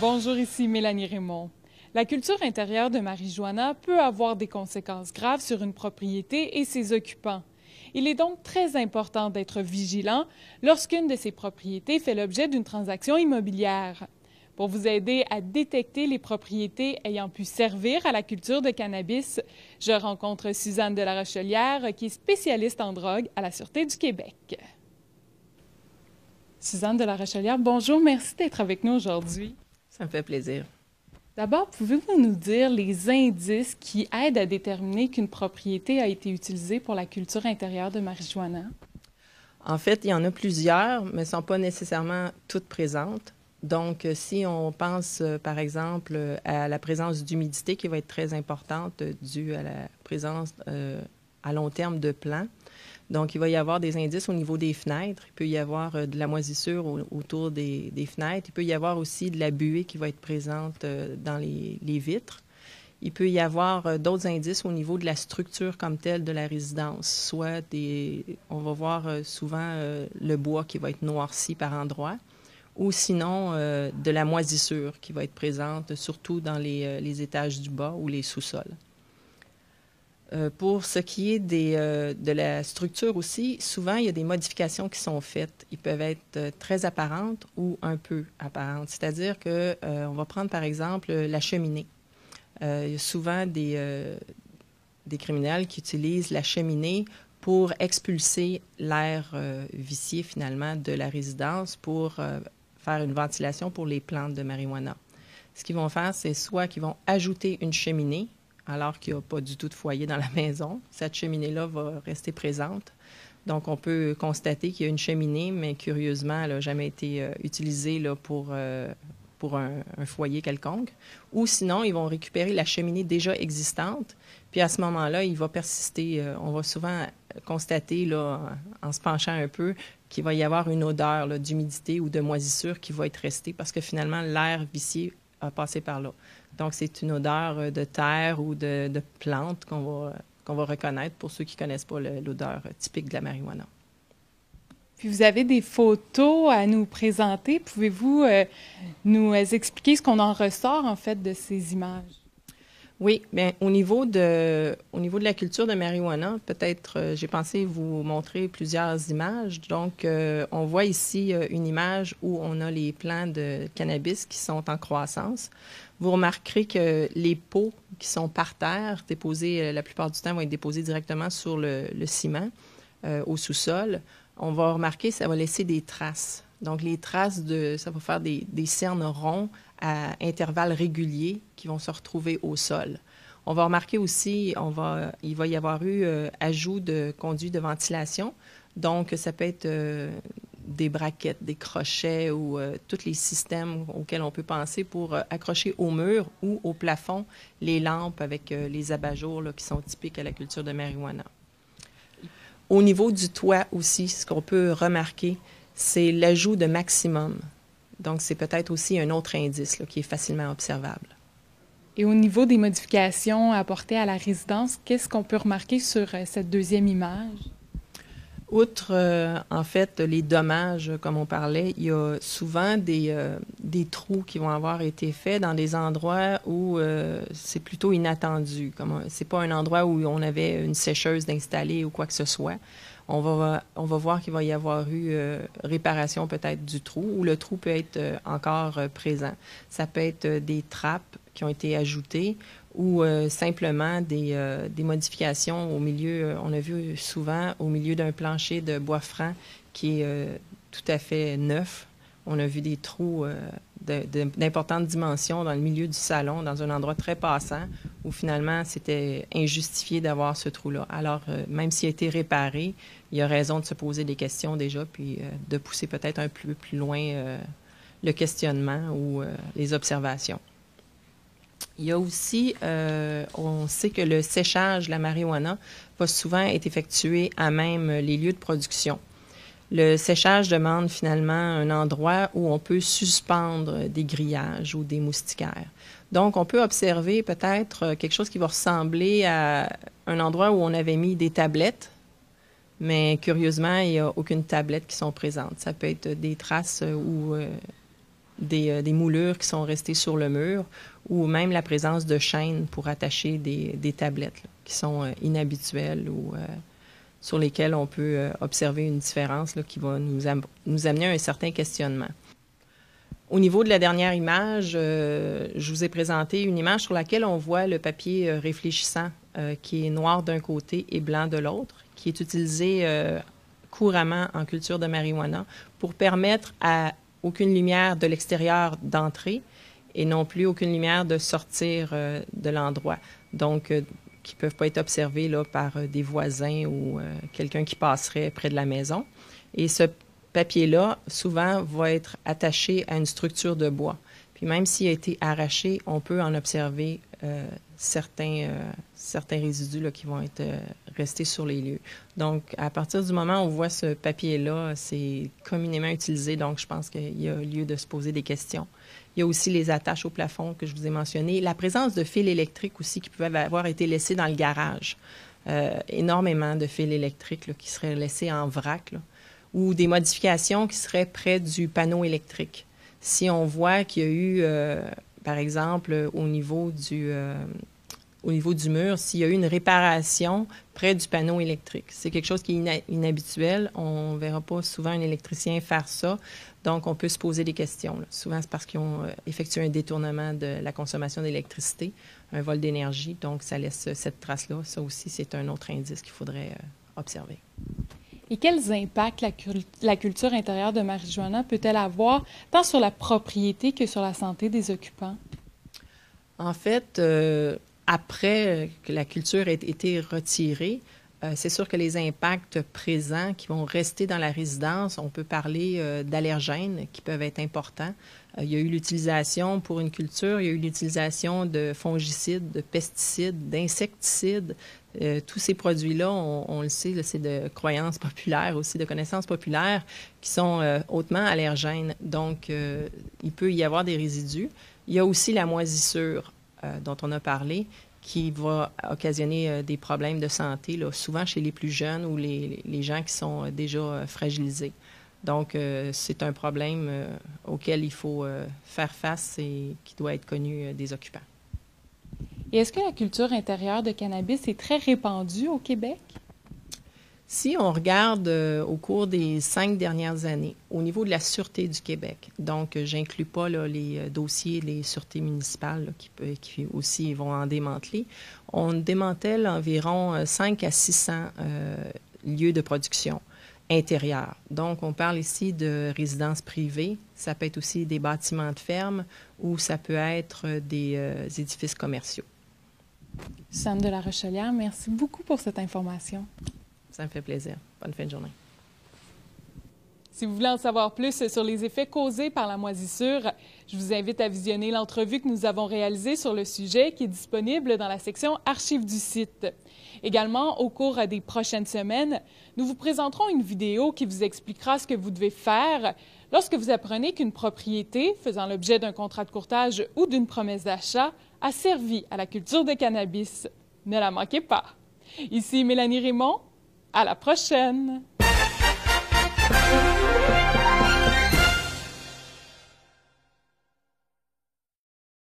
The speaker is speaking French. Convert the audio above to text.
Bonjour, ici Mélanie Raymond. La culture intérieure de marijuana peut avoir des conséquences graves sur une propriété et ses occupants. Il est donc très important d'être vigilant lorsqu'une de ces propriétés fait l'objet d'une transaction immobilière. Pour vous aider à détecter les propriétés ayant pu servir à la culture de cannabis, je rencontre Suzanne de la Rochelière, qui est spécialiste en drogue à la Sûreté du Québec. Suzanne de la Rochelière, bonjour, merci d'être avec nous aujourd'hui. Ça me fait plaisir. D'abord, pouvez-vous nous dire les indices qui aident à déterminer qu'une propriété a été utilisée pour la culture intérieure de marijuana? En fait, il y en a plusieurs, mais ne sont pas nécessairement toutes présentes. Donc, si on pense, par exemple, à la présence d'humidité qui va être très importante due à la présence à long terme de plants. Donc, il va y avoir des indices au niveau des fenêtres. Il peut y avoir de la moisissure autour des fenêtres. Il peut y avoir aussi de la buée qui va être présente dans les vitres. Il peut y avoir d'autres indices au niveau de la structure comme telle de la résidence. Soit on va voir souvent le bois qui va être noirci par endroits, ou sinon de la moisissure qui va être présente, surtout dans les étages du bas ou les sous-sols. Pour ce qui est de la structure aussi, souvent, il y a des modifications qui sont faites. Ils peuvent être très apparentes ou un peu apparentes. C'est-à-dire qu'on va prendre, par exemple, la cheminée. Il y a souvent des criminels qui utilisent la cheminée pour expulser l'air vicié, finalement, de la résidence pour faire une ventilation pour les plantes de marijuana. Ce qu'ils vont faire, c'est soit qu'ils vont ajouter une cheminée, alors qu'il n'y a pas du tout de foyer dans la maison. Cette cheminée-là va rester présente. Donc, on peut constater qu'il y a une cheminée, mais curieusement, elle n'a jamais été utilisée là, pour un foyer quelconque. Ou sinon, ils vont récupérer la cheminée déjà existante, puis à ce moment-là, il va persister. On va souvent constater, là, en se penchant un peu, qu'il va y avoir une odeur là, d'humidité ou de moisissure qui va être restée parce que finalement, l'air vicié a passé par là. Donc, c'est une odeur de terre ou de plante qu'on va reconnaître pour ceux qui ne connaissent pas l'odeur typique de la marijuana. Puis vous avez des photos à nous présenter. Pouvez-vous nous expliquer ce qu'on en ressort, en fait, de ces images? Oui, bien, au niveau de la culture de marijuana, peut-être j'ai pensé vous montrer plusieurs images. Donc, on voit ici une image où on a les plants de cannabis qui sont en croissance. Vous remarquerez que les pots qui sont par terre, déposés, la plupart du temps, vont être déposés directement sur le ciment, au sous-sol. On va remarquer que ça va laisser des traces. Donc, les traces, ça va faire des cernes ronds à intervalles réguliers qui vont se retrouver au sol. On va remarquer aussi, il va y avoir eu ajout de conduits de ventilation. Donc, ça peut être des braquettes, des crochets ou tous les systèmes auxquels on peut penser pour accrocher au mur ou au plafond les lampes avec les abat-jours là, qui sont typiques à la culture de marijuana. Au niveau du toit aussi, ce qu'on peut remarquer, c'est l'ajout de maximum. Donc, c'est peut-être aussi un autre indice là, qui est facilement observable. Et au niveau des modifications apportées à la résidence, qu'est-ce qu'on peut remarquer sur cette deuxième image? Outre, en fait, les dommages, comme on parlait, il y a souvent des trous qui vont avoir été faits dans des endroits où c'est plutôt inattendu. C'est pas un endroit où on avait une sécheuse d'installer ou quoi que ce soit. On va voir qu'il va y avoir eu réparation peut-être du trou ou le trou peut être encore présent. Ça peut être des trappes qui ont été ajoutées ou simplement des modifications au milieu. On a vu souvent au milieu d'un plancher de bois franc qui est tout à fait neuf. On a vu des trous d'importantes dimensions dans le milieu du salon, dans un endroit très passant, où finalement, c'était injustifié d'avoir ce trou-là. Alors, même s'il a été réparé, il y a raison de se poser des questions déjà, puis de pousser peut-être un peu plus loin le questionnement ou les observations. Il y a aussi, on sait que le séchage de la marijuana va souvent être effectué à même les lieux de production. Le séchage demande finalement un endroit où on peut suspendre des grillages ou des moustiquaires. Donc, on peut observer peut-être quelque chose qui va ressembler à un endroit où on avait mis des tablettes, mais curieusement, il n'y a aucune tablette qui sont présentes. Ça peut être des traces où des moulures qui sont restées sur le mur, ou même la présence de chaînes pour attacher des tablettes là, qui sont inhabituelles ou sur lesquelles on peut observer une différence là, qui va nous amener à un certain questionnement. Au niveau de la dernière image, je vous ai présenté une image sur laquelle on voit le papier réfléchissant qui est noir d'un côté et blanc de l'autre, qui est utilisé couramment en culture de marijuana pour permettre à aucune lumière de l'extérieur d'entrer et non plus aucune lumière de sortir de l'endroit. Donc, qui ne peuvent pas être observés là, par des voisins ou quelqu'un qui passerait près de la maison. Et ce papier-là, souvent, va être attaché à une structure de bois. Puis même s'il a été arraché, on peut en observer certains résidus là, qui vont être restés sur les lieux. Donc, à partir du moment où on voit ce papier-là, c'est communément utilisé, donc je pense qu'il y a lieu de se poser des questions. Il y a aussi les attaches au plafond que je vous ai mentionnées. La présence de fils électriques aussi qui peuvent avoir été laissés dans le garage. Énormément de fils électriques là, qui seraient laissés en vrac, là, ou des modifications qui seraient près du panneau électrique. Si on voit qu'il y a eu, par exemple, au niveau du mur, s'il y a eu une réparation près du panneau électrique. C'est quelque chose qui est inhabituel. On ne verra pas souvent un électricien faire ça. Donc, on peut se poser des questions. Là. Souvent, c'est parce qu'ils ont effectué un détournement de la consommation d'électricité, un vol d'énergie. Donc, ça laisse cette trace-là. Ça aussi, c'est un autre indice qu'il faudrait observer. Et quels impacts la culture intérieure de marijuana peut-elle avoir, tant sur la propriété que sur la santé des occupants? En fait, après que la culture ait été retirée, c'est sûr que les impacts présents qui vont rester dans la résidence, on peut parler d'allergènes qui peuvent être importants. Il y a eu l'utilisation pour une culture, il y a eu l'utilisation de fongicides, de pesticides, d'insecticides. Tous ces produits-là, on le sait, c'est de croyances populaires aussi, de connaissances populaires qui sont hautement allergènes. Donc, il peut y avoir des résidus. Il y a aussi la moisissure dont on a parlé, qui va occasionner des problèmes de santé, là, souvent chez les plus jeunes ou les gens qui sont déjà fragilisés. Donc, c'est un problème auquel il faut faire face et qui doit être connu des occupants. Et est-ce que la culture intérieure de cannabis est très répandue au Québec? Si on regarde au cours des 5 dernières années, au niveau de la Sûreté du Québec, donc j'inclus pas là, les dossiers, les sûretés municipales là, qui aussi vont en démanteler, on démantèle environ 5 à 600 lieux de production intérieurs. Donc, on parle ici de résidences privées, ça peut être aussi des bâtiments de ferme ou ça peut être des édifices commerciaux. Suzanne de la Rochelière, merci beaucoup pour cette information. Ça me fait plaisir. Bonne fin de journée. Si vous voulez en savoir plus sur les effets causés par la moisissure, je vous invite à visionner l'entrevue que nous avons réalisée sur le sujet qui est disponible dans la section Archives du site. Également, au cours des prochaines semaines, nous vous présenterons une vidéo qui vous expliquera ce que vous devez faire lorsque vous apprenez qu'une propriété faisant l'objet d'un contrat de courtage ou d'une promesse d'achat a servi à la culture de cannabis. Ne la manquez pas. Ici Mélanie Raymond. À la prochaine!